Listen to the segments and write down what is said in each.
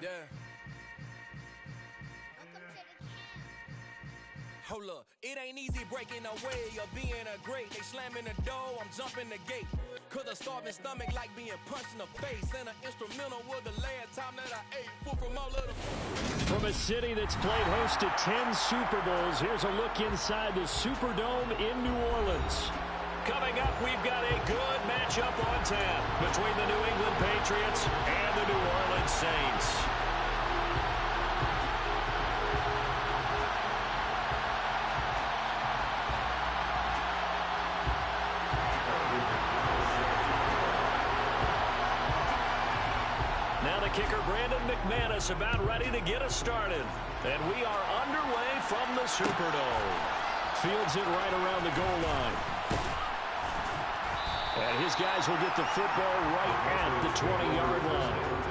Yeah. Hold up, it ain't easy breaking away or being a great. They slamming the door, I'm jumping the gate. Cause a starving stomach like being punched in the face. And an instrumental was the last time that I ate. Food from all of the... From a city that's played host to 10 Super Bowls, here's a look inside the Superdome in New Orleans. Coming up, we've got a good matchup on tap between the New England Patriots and the New Orleans Saints. Now the kicker, Brandon McManus, about ready to get us started. And we are underway from the Superdome. Fields it right around the goal line. And his guys will get the football right at the 20-yard line.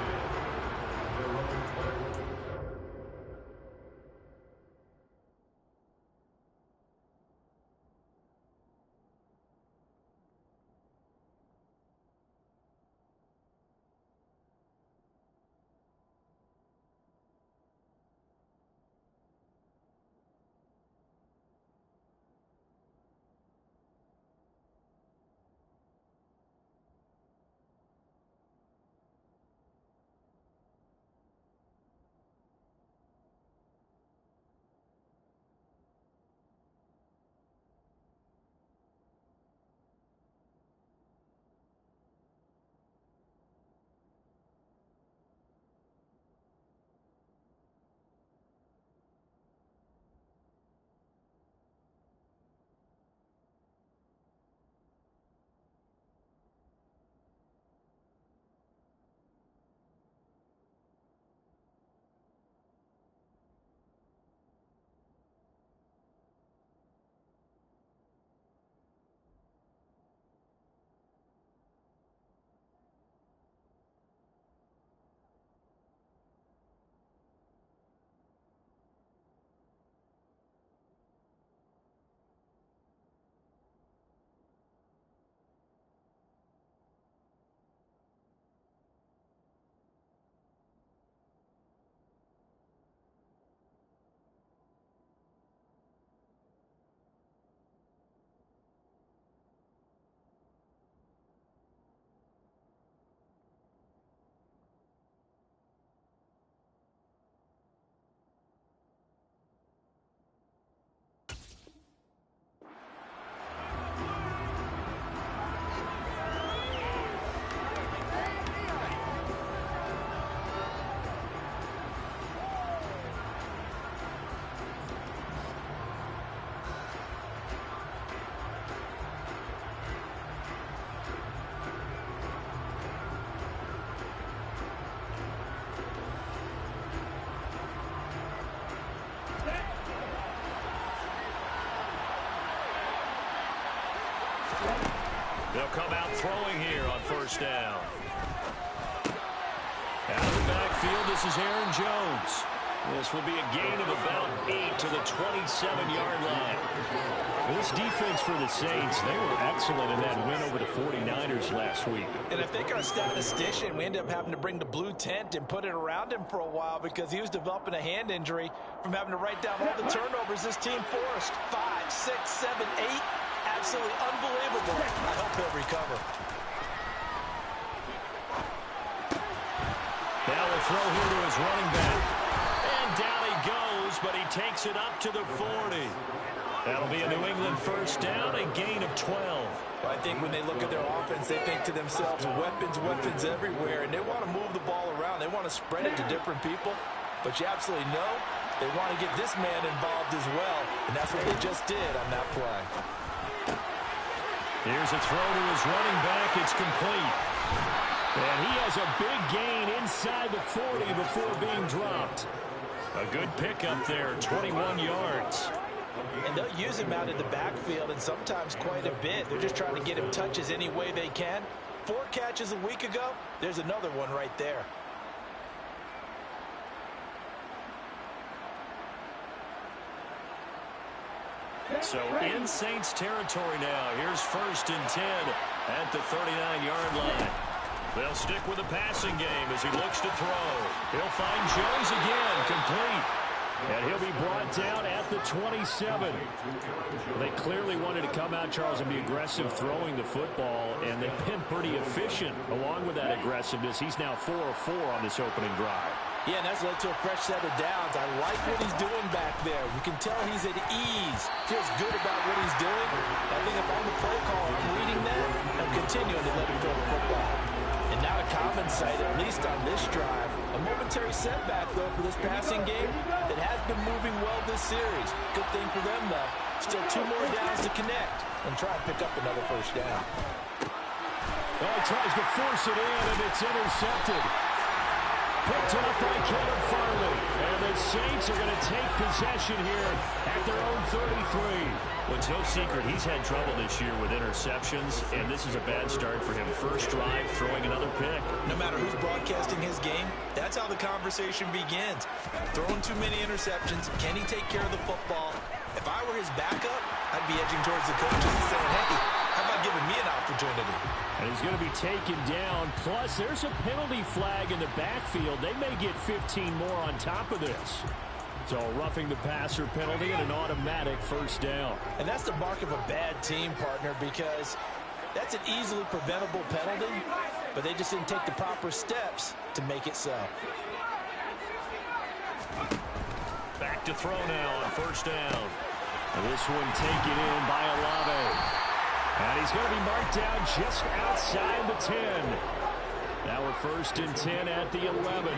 They'll come out throwing here on first down. Out of the backfield, this is Aaron Jones. This will be a gain of about 8 to the 27-yard line. This defense for the Saints, they were excellent in that win over the 49ers last week. And I think our statistician, we ended up having to bring the blue tent and put it around him for a while because he was developing a hand injury from having to write down all the turnovers this team forced. 5, 6, 7, 8. Absolutely unbelievable. I hope he'll recover. Now the throw here to his running back. And down he goes, but he takes it up to the 40. That'll be a New England first down, a gain of 12. I think when they look at their offense, they think to themselves, weapons, weapons everywhere, and they want to move the ball around. They want to spread it to different people. But you absolutely know they want to get this man involved as well, and that's what they just did on that play. Here's a throw to his running back. It's complete. And he has a big gain inside the 40 before being dropped. A good pickup there, 21 yards. And they'll use him out in the backfield, and sometimes quite a bit. They're just trying to get him touches any way they can. 4 catches a week ago. There's another one right there. So in Saints territory now. Here's 1st and 10 at the 39-yard line. They'll stick with the passing game as he looks to throw. He'll find Jones again, complete. And he'll be brought down at the 27. They clearly wanted to come out, Charles, and be aggressive throwing the football, and they've been pretty efficient along with that aggressiveness. He's now 4 of 4 on this opening drive. Yeah, and that's led to a fresh set of downs. I like what he's doing back there. You can tell he's at ease. Feels good about what he's doing. I think if I'm the play caller, I'm reading that and continuing to let him throw the football. And now a common sight, at least on this drive. A momentary setback, though, for this passing game that has been moving well this series. Good thing for them, though. Still 2 more downs to connect and try and pick up another first down. Oh, he tries to force it in, and it's intercepted. Picked up by Kevin Farley. And the Saints are going to take possession here at their own 33. Well, it's no secret he's had trouble this year with interceptions, and this is a bad start for him. First drive, throwing another pick. No matter who's broadcasting his game, that's how the conversation begins. Throwing too many interceptions. Can he take care of the football? If I were his backup, I'd be edging towards the coaches and saying, hey, how about giving me an opportunity? And he's going to be taken down. Plus, there's a penalty flag in the backfield. They may get 15 more on top of this. So roughing the passer penalty and an automatic first down. And that's the mark of a bad team, partner, because that's an easily preventable penalty, but they just didn't take the proper steps to make it so. Back to throw now on first down. And this one taken in by Olave. And he's going to be marked down just outside the 10. Now we're first and 10 at the 11.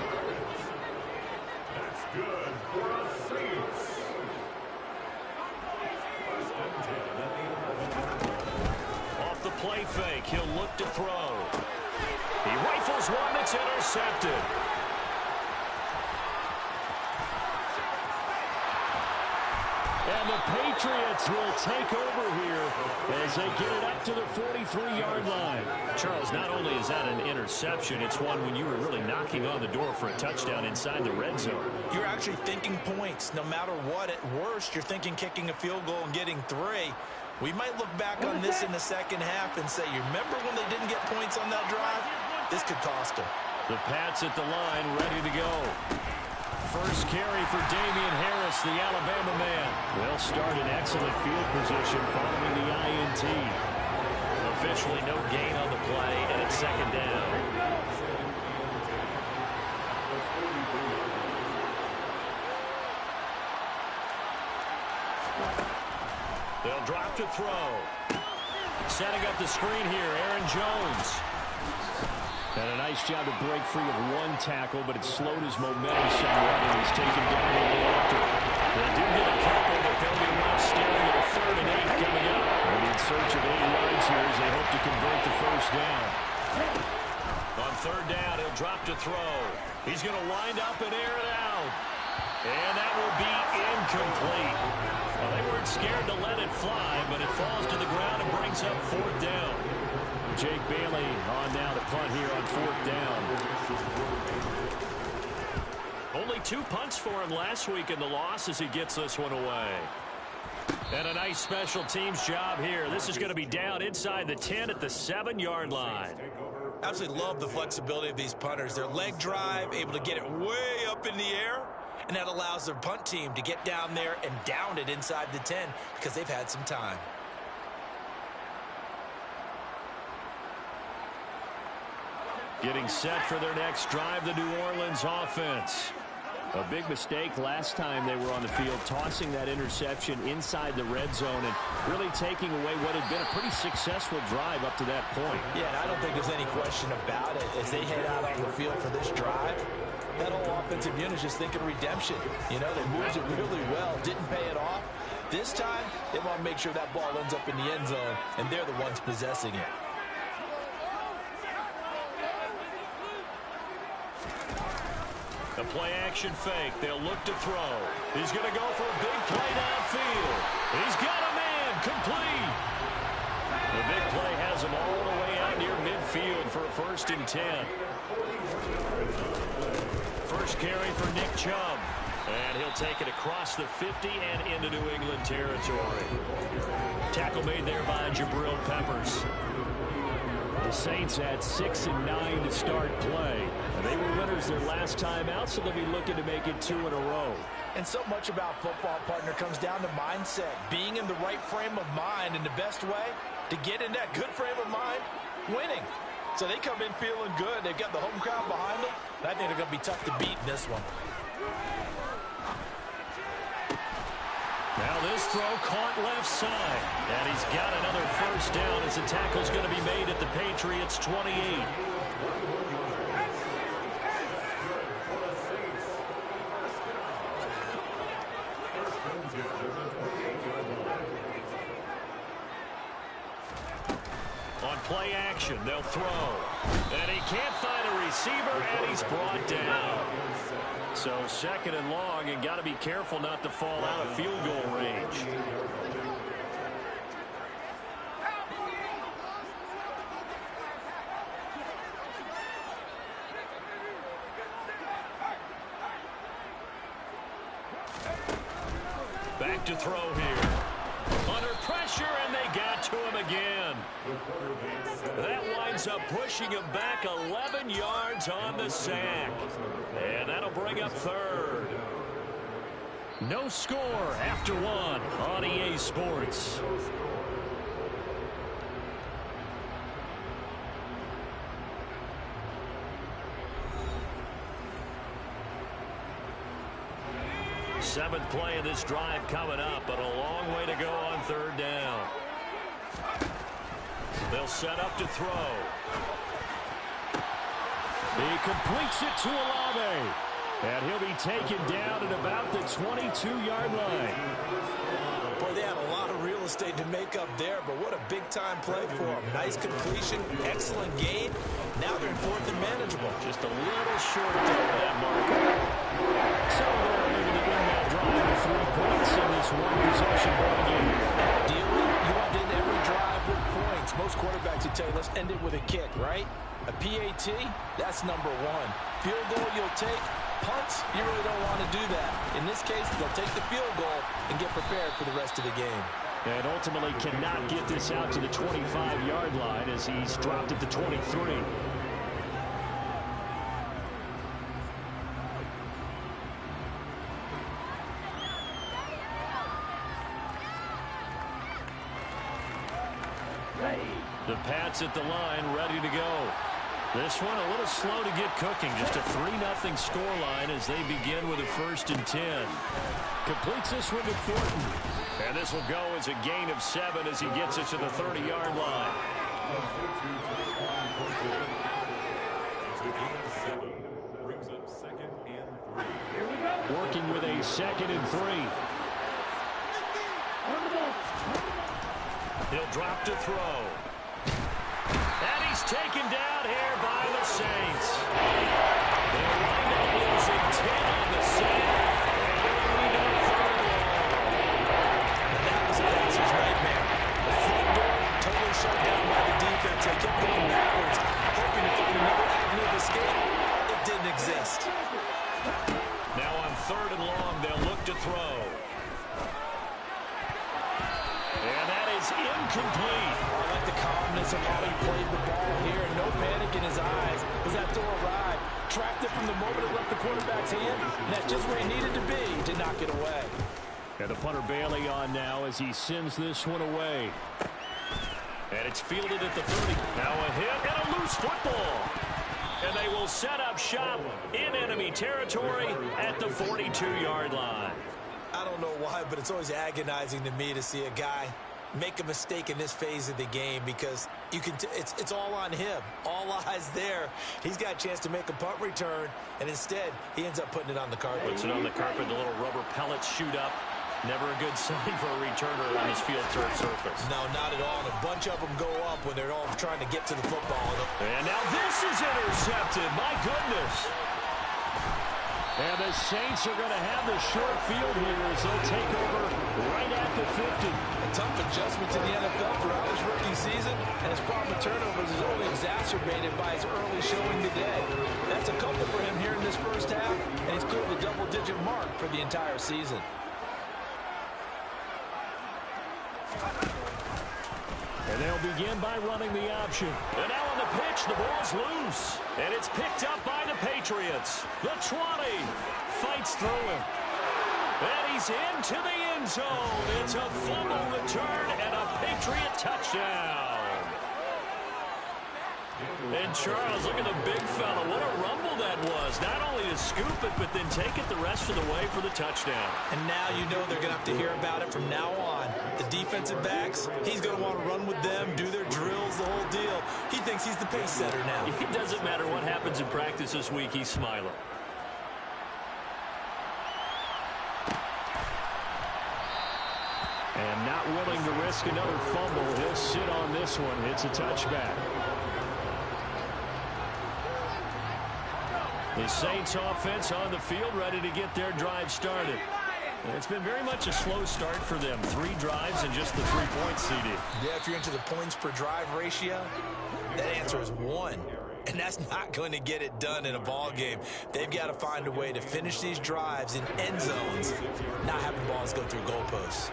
That's good for the Saints. Off the play fake, he'll look to throw. He rifles one that's intercepted. And the Patriots will take over here as they get it up to the 43-yard line. Charles, not only is that an interception, it's one when you were really knocking on the door for a touchdown inside the red zone. You're actually thinking points. No matter what, at worst, you're thinking kicking a field goal and getting 3. We might look back on this in the second half and say, you remember when they didn't get points on that drive? This could cost them. The Pats at the line, ready to go. First carry for Damian Harris, the Alabama man. They'll start in excellent field position following the INT. Officially no gain on the play, and it's second down. They'll drop to throw. Setting up the screen here, Aaron Jones. And a nice job to break free of one tackle, but it slowed his momentum somewhat, and he's taken down the way after. They do get a couple, but they'll be left staring at a 3rd and 8 coming up. And in search of 80 yards here as they hope to convert the first down. On 3rd down, he'll drop to throw. He's going to wind up and air it out. And that will be incomplete. Well, they weren't scared to let it fly, but it falls to the ground and brings up 4th down. Jake Bailey on now to punt here on 4th down. Only 2 punts for him last week in the loss as he gets this one away. And a nice special teams job here. This is going to be down inside the 10 at the 7-yard line. Absolutely love the flexibility of these punters. Their leg drive, able to get it way up in the air, and that allows their punt team to get down there and down it inside the 10 because they've had some time. Getting set for their next drive, the New Orleans offense. A big mistake last time they were on the field, tossing that interception inside the red zone and really taking away what had been a pretty successful drive up to that point. Yeah, and I don't think there's any question about it. As they head out on the field for this drive, that whole offensive unit is just thinking redemption. You know, they moved it really well, didn't pay it off. This time, they want to make sure that ball ends up in the end zone, and they're the ones possessing it. The play-action fake. They'll look to throw. He's going to go for a big play downfield. He's got a man complete. The big play has him all the way out near midfield for a 1st and 10. First carry for Nick Chubb. And he'll take it across the 50 and into New England territory. Tackle made there by Jabril Peppers. Saints at 6-9 to start play. They were winners their last time out, so they'll be looking to make it 2 in a row. And so much about football, partner, comes down to mindset. Being in the right frame of mind, and the best way to get in that good frame of mind, winning. So they come in feeling good. They've got the home crowd behind them. And I think they're going to be tough to beat in this one. Now this throw caught left side. And he's got another first down as the tackle's going to be made at the Patriots' 28. On play action, they'll throw. And he can't find a receiver, and he's brought down. So 2nd and long, and got to be careful not to fall out of field goal range. Back to throw here. Under pressure, and they got to him again. That winds up pushing him back 11 yards on the sack. And that'll bring up 3rd. No score after 1 on EA Sports. Seventh play of this drive coming up, but a long way to go on 3rd down. They'll set up to throw. He completes it to Olave. And he'll be taken down at about the 22-yard line. Boy, they had a lot of real estate to make up there, but what a big-time play for them. Nice completion, excellent gain. Now they're in 4th and manageable. Just a little short of that marker. So they're able to win that drive with 3 points in this one-possession ball game. Ideally, you want to end every drive with points. Most quarterbacks would tell you, let's end it with a kick, right? A PAT, that's number 1. Field goal you'll take. Punts, you really don't want to do that. In this case, they'll take the field goal and get prepared for the rest of the game. And ultimately cannot get this out to the 25-yard line as he's dropped at the 23. The Pats at the line, ready to go. This one a little slow to get cooking. Just a 3-0 scoreline as they begin with a 1st and 10. Completes this one to Thornton. And this will go as a gain of 7 as he gets it to the 30-yard line. Working with a 2nd and 3. He'll drop to throw. And he's taken down here by the Saints. They'll wind up losing 10 on the sack. And that was a passer's nightmare. The front door totally shut down by the defense. They kept going backwards, hoping to find another avenue of escape. It didn't exist. Now on 3rd and long, they'll look to throw. And that is incomplete. I like the calmness of how he played the ball here. No panic in his eyes as that throw arrived. Tracked it from the moment it left the quarterback's hand, and that's just where he needed to be to knock it away. And the punter Bailey on now as he sends this one away. And it's fielded at the 30. Now a hit and a loose football. And they will set up shop in enemy territory at the 42-yard line. I don't know why, but it's always agonizing to me to see a guy make a mistake in this phase of the game because you can it's all on him. All eyes there. He's got a chance to make a punt return, and instead he ends up putting it on the carpet. Puts it on the carpet. The little rubber pellets shoot up. Never a good sign for a returner on this field turf surface. No, not at all. And a bunch of them go up when they're all trying to get to the football. And now this is intercepted. My goodness. And the Saints are going to have the short field here as they'll take over right at the 50. A tough adjustment to the NFL throughout his rookie season, and his problem with turnovers is only exacerbated by his early showing today. That's a couple for him here in this first half, and he's cleared the double-digit mark for the entire season. And they'll begin by running the option. And now on the pitch. The ball's loose. And it's picked up by the Patriots. The 20 fights through him. And he's into the end zone. It's a fumble return and a Patriot touchdown. And Charles, look at the big fella. What a rumble that was. Not only to scoop it, but then take it the rest of the way for the touchdown. And now you know they're going to have to hear about it from now on. The defensive backs, he's going to want to run with them, do their drills, the whole deal. He thinks he's the pace setter now. It doesn't matter what happens in practice this week. He's smiling. And not willing to risk another fumble. He'll sit on this one. It's a touchback. The Saints offense on the field, ready to get their drive started. It's been very much a slow start for them. 3 drives and just the 3 points CD. Yeah, if you're into the points per drive ratio, that answer is 1. And that's not going to get it done in a ball game. They've got to find a way to finish these drives in end zones, not having balls go through goalposts.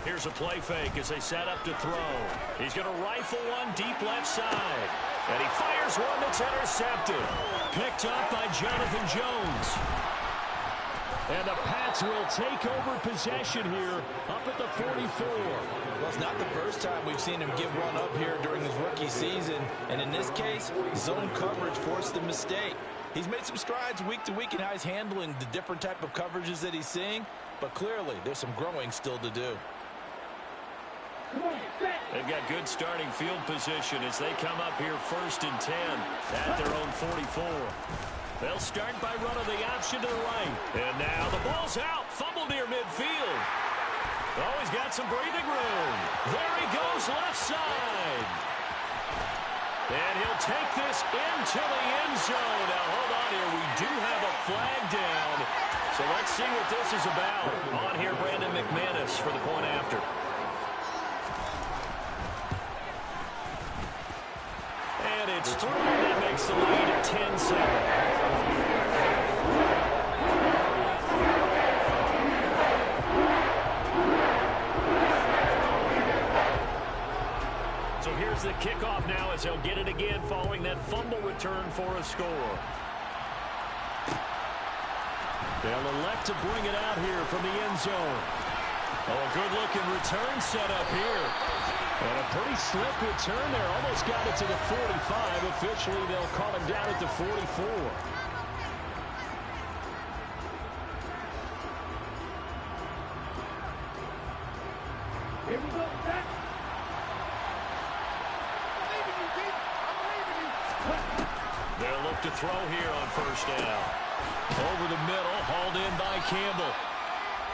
Here's a play fake as they set up to throw. He's going to rifle one deep left side. And he fires one that's intercepted. Picked up by Jonathan Jones. And the Pats will take over possession here up at the 44. Well, it's not the first time we've seen him give one up here during his rookie season. And in this case, zone coverage forced the mistake. He's made some strides week to week in how he's handling the different type of coverages that he's seeing. But clearly, there's some growing still to do. They've got good starting field position as they come up here 1st and 10 at their own 44. They'll start by running the option to the right. And now the ball's out. Fumble near midfield. Oh, he's got some breathing room. There he goes left side. And he'll take this into the end zone. Now, hold on here. We do have a flag down. So let's see what this is about. On here, Brandon McManus for the point after. And it's through. That makes the lead at 10-7. So here's the kickoff now as they'll get it again following that fumble return for a score. They'll elect to bring it out here from the end zone. Oh, a good-looking return set up here. And a pretty slick return there. Almost got it to the 45. Officially, they'll call him down at the 44. Here we go, Jack. They'll look to throw here on 1st down. Over the middle, hauled in by Campbell.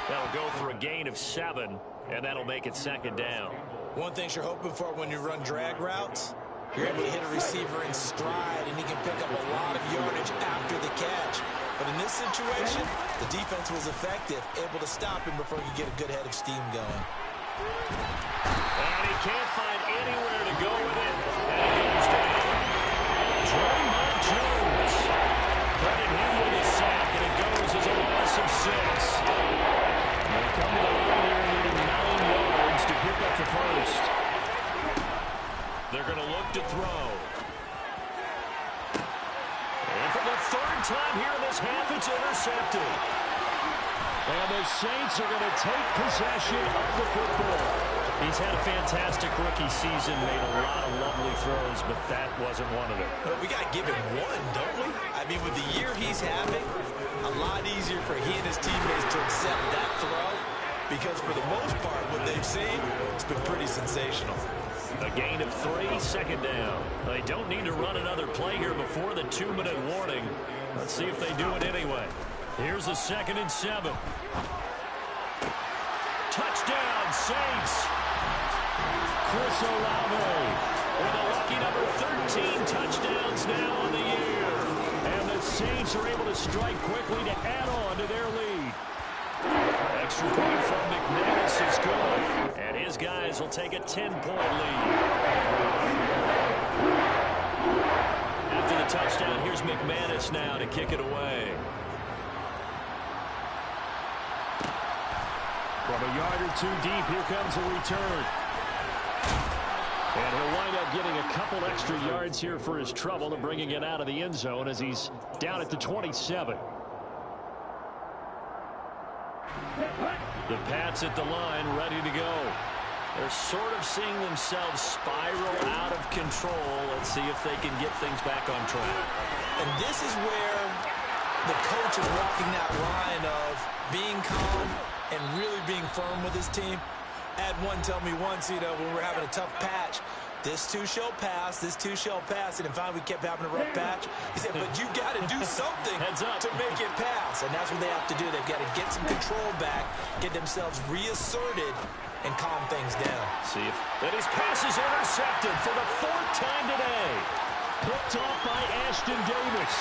That'll go for a gain of 7, and that'll make it 2nd down. One thing you're hoping for when you run drag routes, you're able to hit a receiver in stride, and he can pick up a lot of yardage after the catch. But in this situation, the defense was effective, able to stop him before he could get a good head of steam going. And he can't find anywhere to go with it. And he goes down. Draymond Jones. Credit him with a sack, and it goes as a loss of 6. They'll come to the line here needing 9 yards to pick up the 1st. They're going to look to throw. And for the 3rd time here in this half, it's intercepted. And the Saints are going to take possession of the football. He's had a fantastic rookie season, made a lot of lovely throws, but that wasn't one of them. Well, we got to give him one, don't we? I mean, with the year he's having, a lot easier for he and his teammates to accept that throw, because for the most part, what they've seen, it's been pretty sensational. A gain of 3, 2nd down. They don't need to run another play here before the 2-minute warning. Let's see if they do it anyway. Here's a 2nd and 7. Touchdown, Saints. Chris Olave with a lucky number 13 touchdowns now on the year. And the Saints are able to strike quickly to add on to their lead. Extra point from McManus is good. And his guys will take a 10-point lead. After the touchdown, here's McManus now to kick it away. From a yard or two deep, here comes a return. And he'll wind up getting a couple extra yards here for his trouble and bringing it out of the end zone as he's down at the 27. The Pats at the line, ready to go. They're sort of seeing themselves spiral out of control. Let's see if they can get things back on track. And this is where the coach is walking that line of being calm and really being firm with his team. I had one tell me once, when we're having a tough patch, this too shall pass, this too shall pass, and finally we kept having a rough patch. He said, but you got to do something to make it pass, and that's what they have to do. They've got to get some control back, get themselves reasserted, and calm things down. See if that his pass is intercepted for the 4th time today. Picked off by Ashton Davis.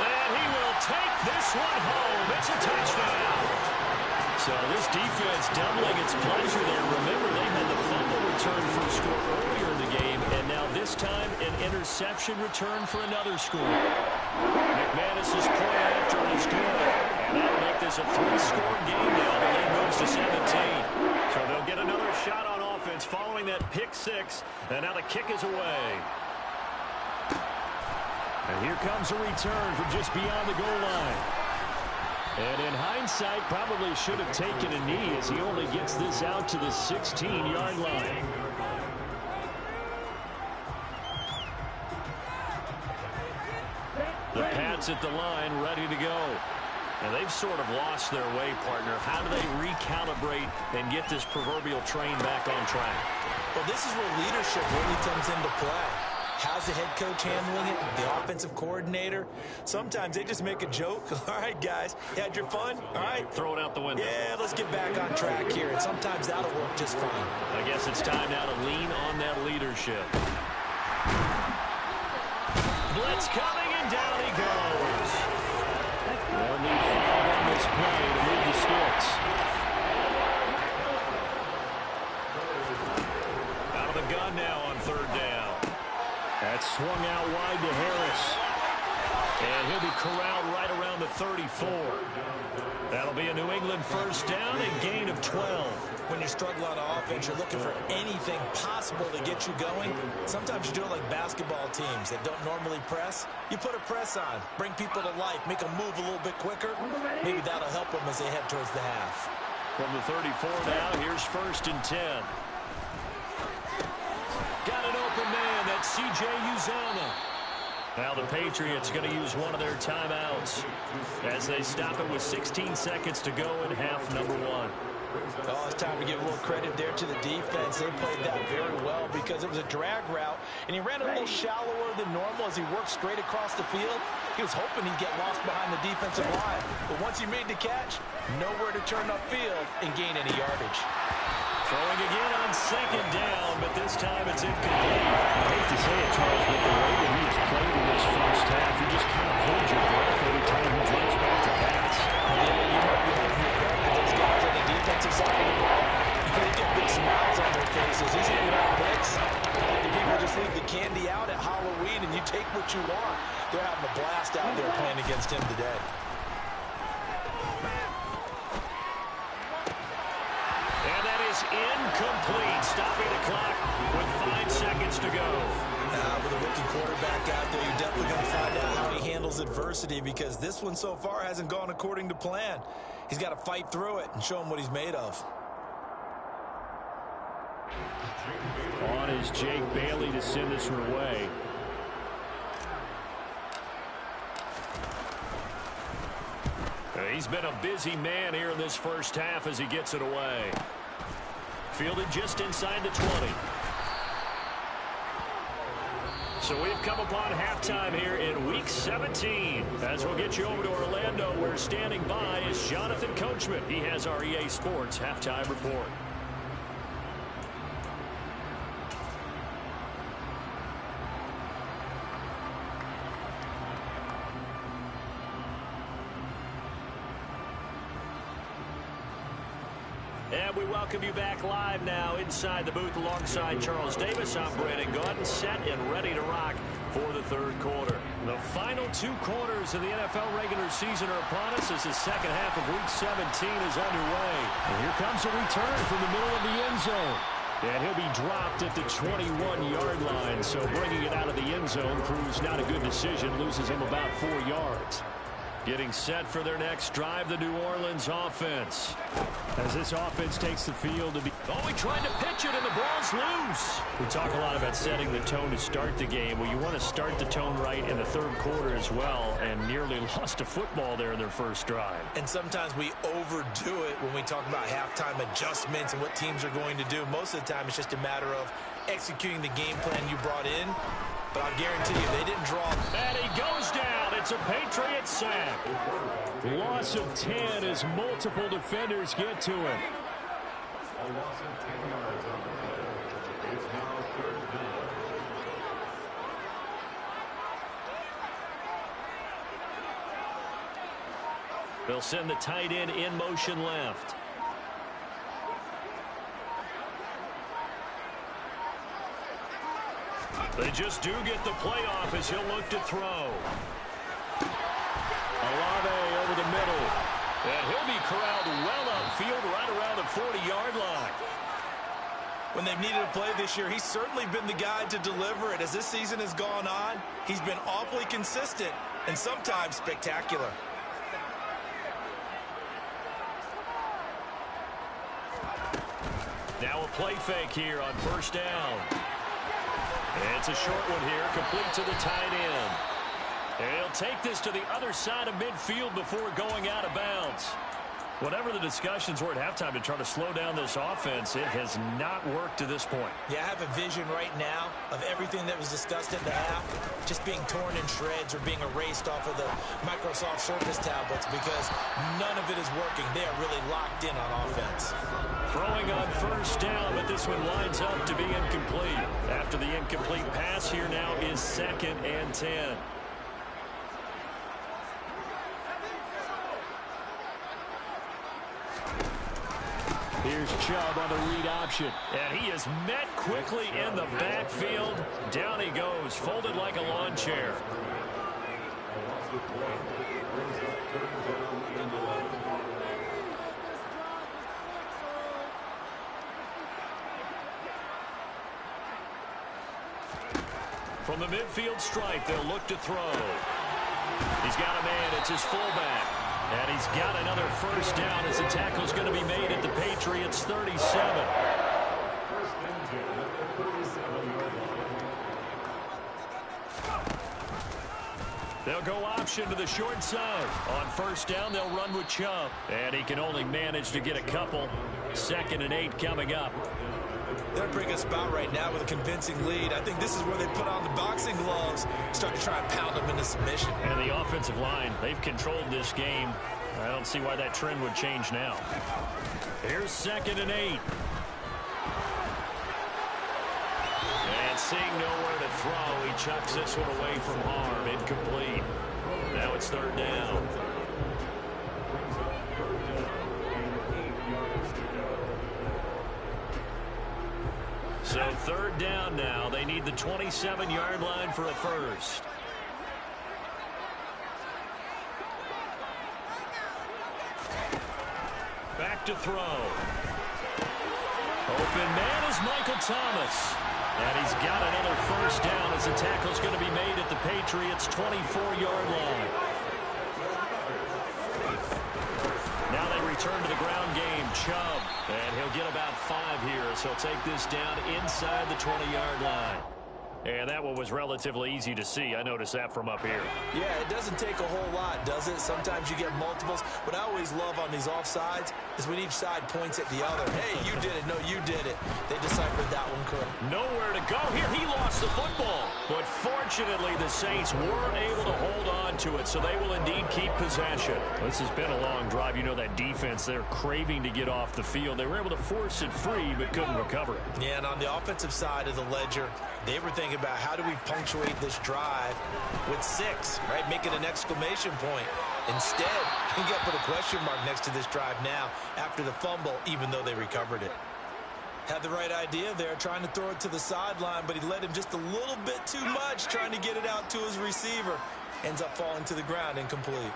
And he will take this one home. It's a touchdown. So this defense doubling its pleasure there. Remember, they had the fumble return for a score earlier in the game, and now this time an interception return for another score. McManus's play after is good, and that'll make this a 3-score game now. The lead moves to 17. So they'll get another shot on offense following that pick 6, and now the kick is away. And here comes a return from just beyond the goal line. And in hindsight, probably should have taken a knee as he only gets this out to the 16-yard line. The Pats at the line, ready to go. And they've sort of lost their way, partner. How do they recalibrate and get this proverbial train back on track? Well, this is where leadership really comes into play. How's the head coach handling it? The offensive coordinator? Sometimes they just make a joke. All right, guys, you had your fun? All right. Throw it out the window. Yeah, let's get back on track here. And sometimes that'll work just fine. I guess it's time now to lean on that leadership. Blitz coming, and down he goes. They'll need 5 on this play to move the sticks. Out of the gun now on 3rd down. That's swung out wide to Harris. And he'll be corralled right around the 34. That'll be a New England 1st down and gain of 12. When you struggle on offense, you're looking for anything possible to get you going. Sometimes you do it like basketball teams that don't normally press. You put a press on, bring people to life, make them move a little bit quicker. Maybe that'll help them as they head towards the half. From the 34 now, here's 1st and 10. Got an open man. That's C.J. Uzomah. Now the Patriots going to use one of their timeouts as they stop it with 16 seconds to go in half number 1. Oh, it's time to give a little credit there to the defense. They played that very well because it was a drag route, and he ran it a little shallower than normal as he worked straight across the field. He was hoping he'd get lost behind the defensive line, but once he made the catch, nowhere to turn upfield and gain any yardage. Throwing again on 2nd down, but this time it's incomplete. I hate to say it, Charles, but the way that he has played in this first half, you just kind of hold your breath every time he drops back to pass. Yeah, you might be holding your breath with those guys on the defensive side of the ball. They get big smiles on their faces. He's hitting out bricks. The people just leave the candy out at Halloween, and you take what you want. They're having a blast out there playing against him today. Incomplete, stopping the clock with 5 seconds to go. With a rookie quarterback out there, you're definitely going to find out how he handles adversity because this one so far hasn't gone according to plan. He's got to fight through it and show him what he's made of. On is Jake Bailey to send this one away. He's been a busy man here in this first half as he gets it away. Fielded just inside the 20. So we've come upon halftime here in Week 17. As we'll get you over to Orlando, where standing by is Jonathan Coachman. He has our EA Sports Halftime Report. And we welcome you back live now inside the booth alongside Charles Davis. I'm Brandon Gaudin, set and ready to rock for the 3rd quarter. The final 2 quarters of the NFL regular season are upon us as the second half of Week 17 is underway. And here comes a return from the middle of the end zone. And he'll be dropped at the 21-yard line, so bringing it out of the end zone proves not a good decision, loses him about 4 yards. Getting set for their next drive, the New Orleans offense. As this offense takes the field to be... Oh, he tried to pitch it, and the ball's loose. We talk a lot about setting the tone to start the game. Well, you want to start the tone right in the third quarter as well, and nearly lost a football there in their first drive. And sometimes we overdo it when we talk about halftime adjustments and what teams are going to do. Most of the time, it's just a matter of executing the game plan you brought in. But I'll guarantee you, they didn't draw. And he goes down. It's a Patriot sack. Loss of 10 as multiple defenders get to him. A loss of 10 yards on the play. It's now 3rd down. They'll send the tight end in motion left. They just do get the playoff as he'll look to throw. Olave over the middle. And he'll be corralled well upfield right around the 40-yard line. When they've needed a play this year, he's certainly been the guy to deliver it. As this season has gone on, he's been awfully consistent and sometimes spectacular. Now a play fake here on first down. It's a short one here, complete to the tight end. And he'll take this to the other side of midfield before going out of bounds. Whatever the discussions were at halftime to try to slow down this offense, it has not worked to this point. Yeah, I have a vision right now of everything that was discussed at the half just being torn in shreds or being erased off of the Microsoft Surface tablets because none of it is working. They are really locked in on offense. Throwing on first down, but this one lines up to be incomplete. After the incomplete pass, here now is 2nd and 10. Here's Chubb on the read option. And he is met quickly in the backfield. Down he goes, folded like a lawn chair. From the midfield stripe, they'll look to throw. He's got a man. It's his fullback. And he's got another first down as the tackle's going to be made at the Patriots' 37. They'll go option to the short side. On first down, they'll run with Chubb. And he can only manage to get a couple. 2nd and 8 coming up. They're in a pretty good spot right now with a convincing lead. I think this is where they put on the boxing gloves, start to try and pound them into submission. And the offensive line, they've controlled this game. I don't see why that trend would change now. Here's 2nd and 8. And seeing nowhere to throw, he chucks this one away from harm. Incomplete. Now it's 3rd down. So 3rd down now. They need the 27-yard line for a first. Back to throw. Open man is Michael Thomas. And he's got another first down as the tackle's going to be made at the Patriots' 24-yard line. Now they return to the ground game. Chubb. And he'll get about 5 here, so he'll take this down inside the 20-yard line. And that one was relatively easy to see. I noticed that from up here. Yeah, it doesn't take a whole lot, does it? Sometimes you get multiples. What I always love on these offsides is when each side points at the other. Hey, you did it. No, you did it. They deciphered that one correct. Nowhere to go here. He lost the football. But fortunately, the Saints weren't able to hold on to it, so they will indeed keep possession. This has been a long drive. You know that defense, they're craving to get off the field. They were able to force it free, but couldn't recover it. Yeah, and on the offensive side of the ledger, they were thinking about how do we punctuate this drive with 6, right? Make it an exclamation point. Instead, you got to put a question mark next to this drive now after the fumble, even though they recovered it. Had the right idea there, trying to throw it to the sideline, but he led him just a little bit too much, trying to get it out to his receiver. Ends up falling to the ground, incomplete.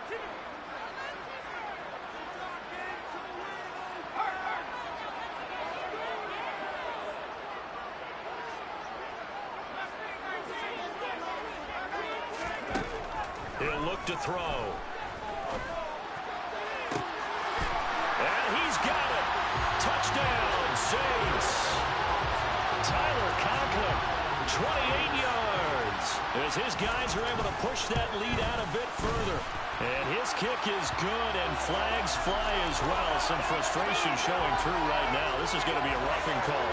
He'll look to throw. And he's got it. Touchdown, Saints. Tyler Conklin, 28 yards. As his guys are able to push that lead out a bit further. And his kick is good, and flags fly as well. Some frustration showing through right now. This is going to be a roughing call.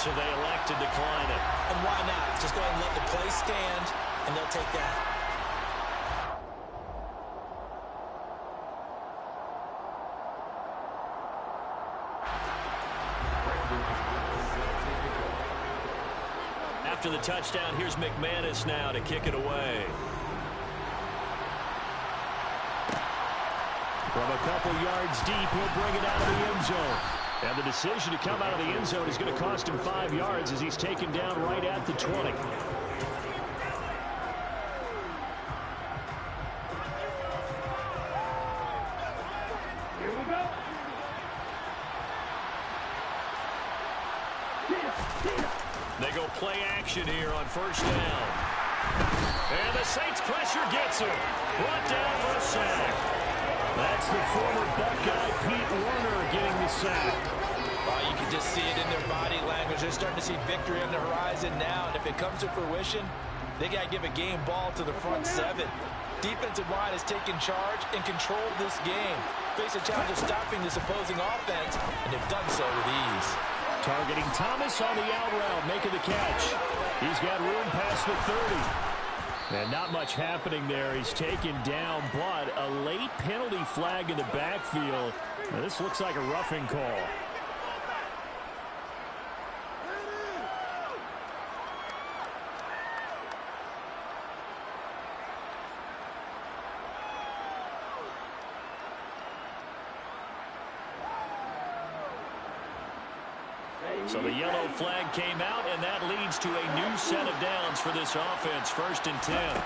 So they elect to decline it. And why not? Just go ahead and let the play stand, and they'll take that. After the touchdown, here's McManus now to kick it away. From a couple yards deep, he'll bring it out of the end zone. And the decision to come out of the end zone is going to cost him 5 yards as he's taken down right at the 20. They go play action here on first down. And the Saints pressure gets him. Brought down for a sack. That's the former Buckeye Pete Werner getting the sack. Oh, you can just see it in their body language. They're starting to see victory on the horizon now. And if it comes to fruition, they got to give a game ball to the front seven. Defensive line has taken charge and controlled this game. Face a challenge of stopping this opposing offense, and they've done so with ease. Targeting Thomas on the out route, making the catch. He's got room past the 30. And not much happening there. He's taken down, but a late penalty flag in the backfield. Now, this looks like a roughing call. So the yellow flag came out, and that leads to a new set of downs for this offense. 1st and 10.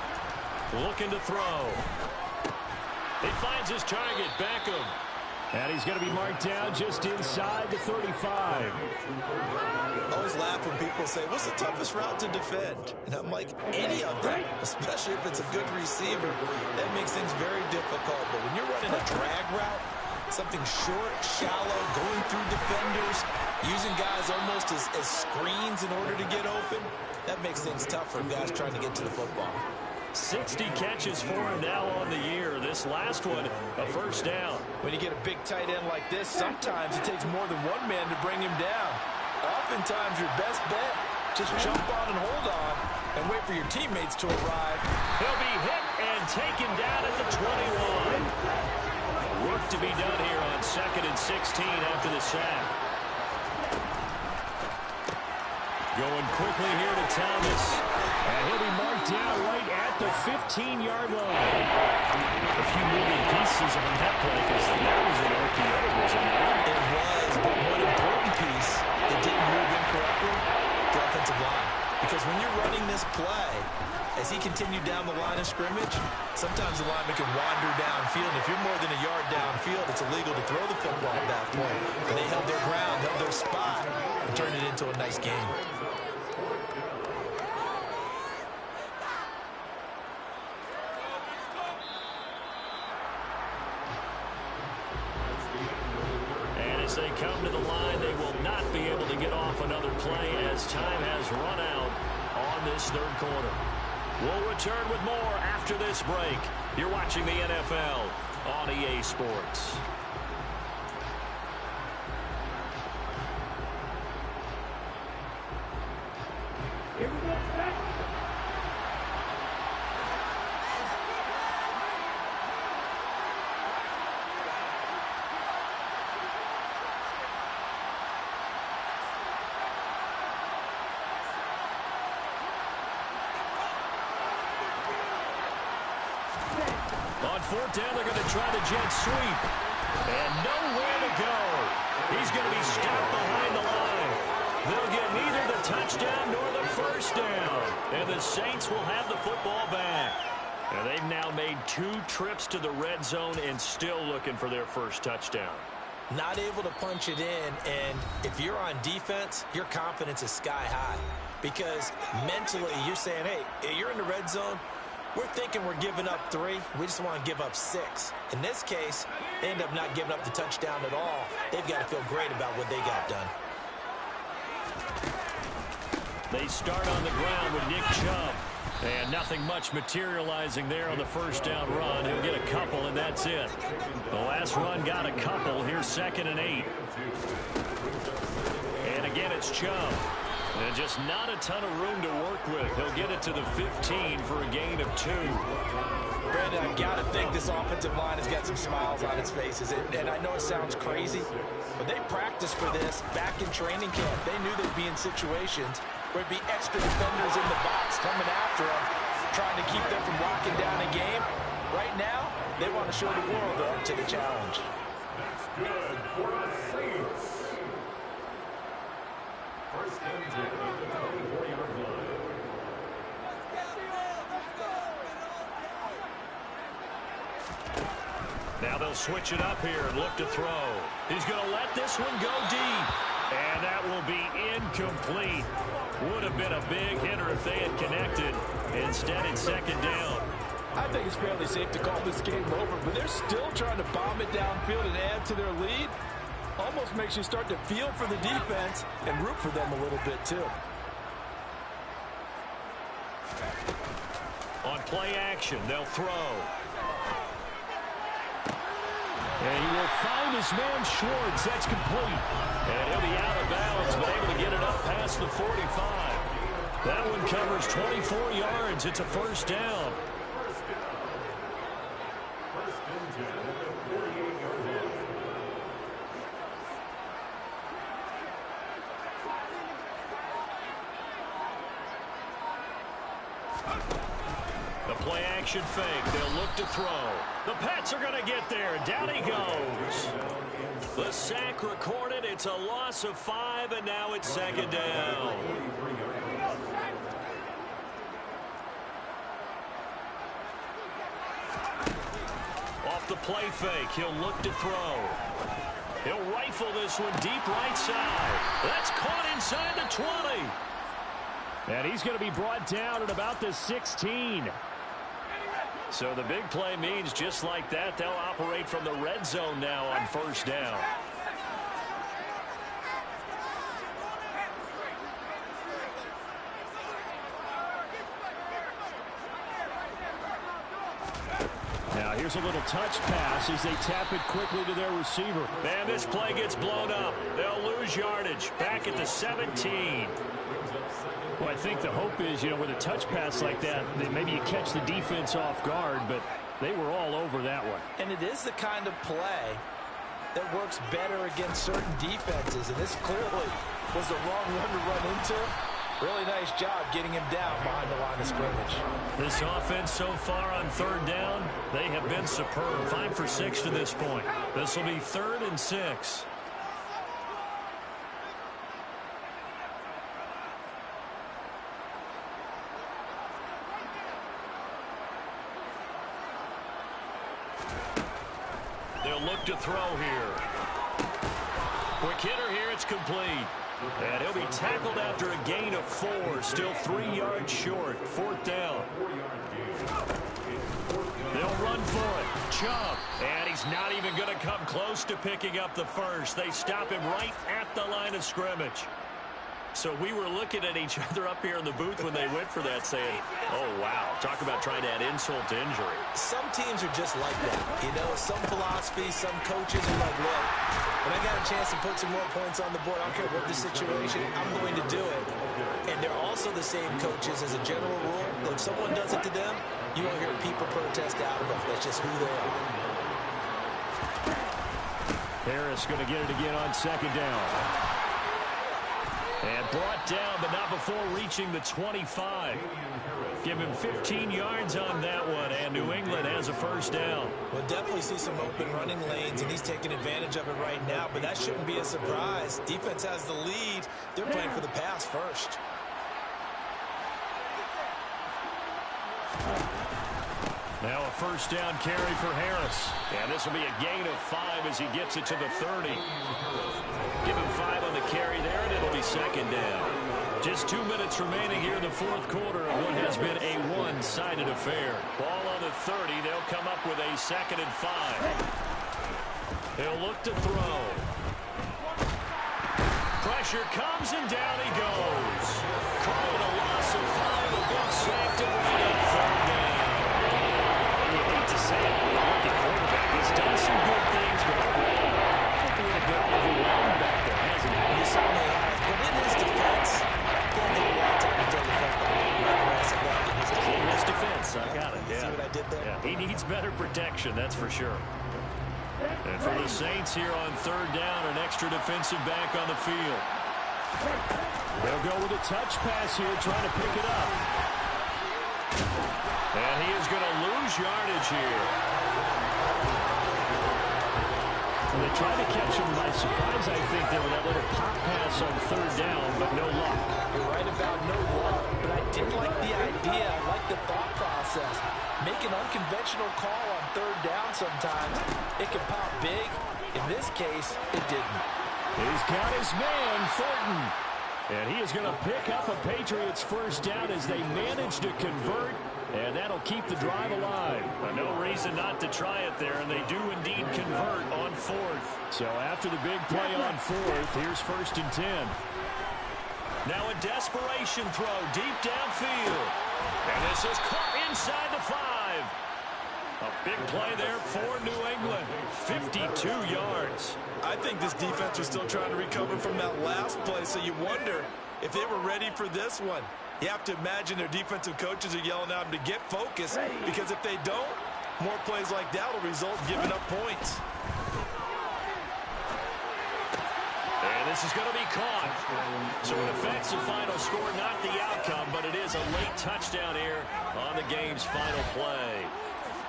Looking to throw. He finds his target, Beckham. And he's going to be marked down just inside the 35. I always laugh when people say, what's the toughest route to defend? And I'm like, any of them, especially if it's a good receiver. That makes things very difficult. But when you're running a drag route, something short, shallow, going through defenders, using guys almost as screens in order to get open, that makes things tough for guys trying to get to the football. 60 catches for him now on the year. This last one, a first down. When you get a big tight end like this, sometimes it takes more than one man to bring him down. Oftentimes, your best bet, just jump on and hold on and wait for your teammates to arrive. He'll be hit and taken down at the 21. Work to be done here on 2nd and 16 after the sack. Going quickly here to Thomas. And he'll be marked down right at the 15-yard line. A few moving pieces on that play because that was an RPO, wasn't it? It was, but one important piece that didn't move incorrectly, the offensive line. Because when you're running this play, as he continued down the line of scrimmage, sometimes the lineman can wander downfield. And if you're more than a yard downfield, it's illegal to throw the football at that point. But they held their ground, held their spot, and turned it into a nice game. As they come to the line, they will not be able to get off another play as time has run out on this 3rd quarter. We'll return with more after this break. You're watching the NFL on EA Sports. Here we go, back. On 4th down, they're going to try the jet sweep. And nowhere to go. He's going to be stopped behind the line. They'll get neither the touchdown nor the first down. And the Saints will have the football back. And they've now made 2 trips to the red zone and still looking for their first touchdown. Not able to punch it in, and if you're on defense, your confidence is sky high. Because mentally, you're saying, hey, you're in the red zone. We're thinking we're giving up 3. We just want to give up 6. In this case, they end up not giving up the touchdown at all. They've got to feel great about what they got done. They start on the ground with Nick Chubb. And nothing much materializing there on the first down run. He'll get a couple, and that's it. The last run got a couple. Here's 2nd and 8. And again, it's Chubb. And just not a ton of room to work with. He'll get it to the 15 for a gain of 2. Brandon, I've got to think this offensive line has got some smiles on its faces. And I know it sounds crazy, but they practiced for this back in training camp. They knew they'd be in situations where it'd be extra defenders in the box coming after them, trying to keep them from locking down a game. Right now, they want to show the world they're up to the challenge. That's good for the Saints. First and 10 at the 24-yard line. Now they'll switch it up here and look to throw. He's going to let this one go deep. And that will be incomplete. Would have been a big hitter if they had connected. Instead, it's 2nd down. I think it's fairly safe to call this game over, but they're still trying to bomb it downfield and add to their lead. Almost makes you start to feel for the defense and root for them a little bit, too. On play action, they'll throw. And he will find his man Schwartz. That's complete. And he'll be out of bounds, but able to get it up past the 45. That one covers 24 yards. It's a first down. First and 10 at the 48-yard line. The play action fake. They'll look to throw. The Pats are going to get there. Down he goes. The sack recorded. It's a loss of 5, and now it's 2nd down. Off the play fake, he'll look to throw. He'll rifle this one deep right side. That's caught inside the 20. And he's going to be brought down at about the 16. So the big play means just like that, they'll operate from the red zone now on first down. Now here's a little touch pass as they tap it quickly to their receiver. And this play gets blown up. They'll lose yardage. Back at the 17. Well, I think the hope is, with a touch pass like that maybe you catch the defense off guard, but they were all over that one. And it is the kind of play that works better against certain defenses, and this clearly was the wrong one to run into. Really nice job getting him down behind the line of scrimmage. This offense so far on 3rd down, they have been superb. 5 for 6 to this point. This will be 3rd and 6. They'll look to throw here. Quick hitter here, it's complete. And he'll be tackled after a gain of 4. Still 3 yards short. 4th down. They'll run for it. Chubb. And he's not even going to come close to picking up the first. They stop him right at the line of scrimmage. So we were looking at each other up here in the booth when they went for that saying, oh, wow, talk about trying to add insult to injury. Some teams are just like that. Some philosophy, some coaches are like, look, when I got a chance to put some more points on the board, I don't care what the situation, I'm going to do it. And they're also the same coaches as a general rule. That if someone does it to them, you won't hear people protest out of them. That's just who they are. Harris going to get it again on 2nd down. And brought down, but not before reaching the 25. Give him 15 yards on that one, and New England has a first down. We'll definitely see some open running lanes, and he's taking advantage of it right now, but that shouldn't be a surprise. Defense has the lead. They're playing for the pass first. Now a first down carry for Harris. And this will be a gain of 5 as he gets it to the 30. Give him 5 on the carry there, and it'll be second down. Just 2 minutes remaining here in the fourth quarter of what has been a one-sided affair. Ball on the 30. They'll come up with a 2nd and 5. He'll look to throw. Pressure comes, and down he goes. Calling a loss of 5. A big sack to bring up third down. You hate to say it, but the rookie quarterback has done some good things, but overall, a little bit overwhelmed back there, hasn't he? He certainly has, but in his defense, in his defense, I got it. See what I did there? Yeah. He needs better protection, that's for sure. And for the Saints here on third down, an extra defensive back on the field. They'll go with a touch pass here, trying to pick it up. And he is going to lose yardage here. They tried to catch him by surprise, I think, there with that little pop pass on third down, but no luck. You're right about no luck, but I did like the idea. I like the thought process. Make an unconventional call on third down sometimes. It can pop big. In this case, it didn't. He's got his man, Thornton. And he is going to pick up a Patriots first down as they manage to convert. And that'll keep the drive alive. No reason not to try it there, and they do indeed convert on fourth. So after the big play on fourth, here's 1st and 10. Now a desperation throw deep downfield. And this is caught inside the 5. A big play there for New England. 52 yards. I think this defense was still trying to recover from that last play, so you wonder if they were ready for this one. You have to imagine their defensive coaches are yelling at them to get focused, because if they don't, more plays like that will result in giving up points. And this is going to be caught. So it affects the final score, not the outcome, but it is a late touchdown here on the game's final play.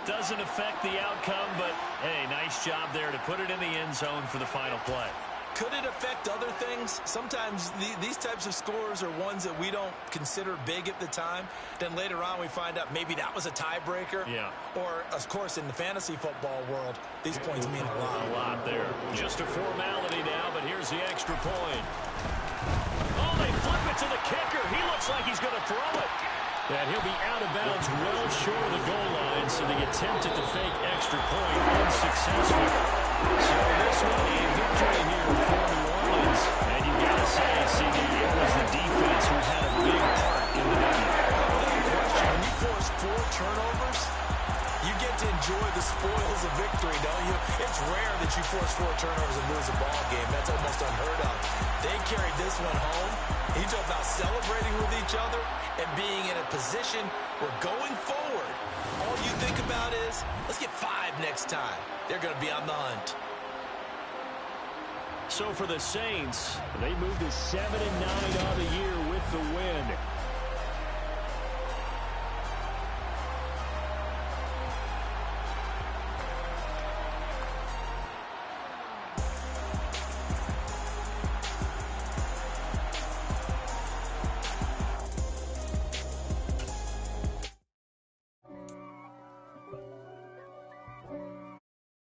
Doesn't affect the outcome, but, hey, nice job there to put it in the end zone for the final play. Could it affect other things? Sometimes these types of scores are ones that we don't consider big at the time. Then later on we find out maybe that was a tiebreaker. Yeah. Or, of course, in the fantasy football world, these points mean a lot. A lot there. Just a formality now, but here's the extra point. Oh, they flip it to the kicker. He looks like he's going to throw it. And he'll be out of bounds well short of the goal line, so the attempt at the fake extra point unsuccessful. So this will be a victory here for New Orleans. And you've got to say, CD, it was the defense who had a big part in the W. Without question, when you force 4 turnovers, you get to enjoy the spoils of victory, don't you? It's rare that you force 4 turnovers and lose a ball game. That's almost unheard of. They carried this one home. You talk about celebrating with each other and being in a position where going forward, all you think about is, let's get 5 next time. They're going to be on the hunt. So for the Saints, they moved to 7-9 on the year with the win.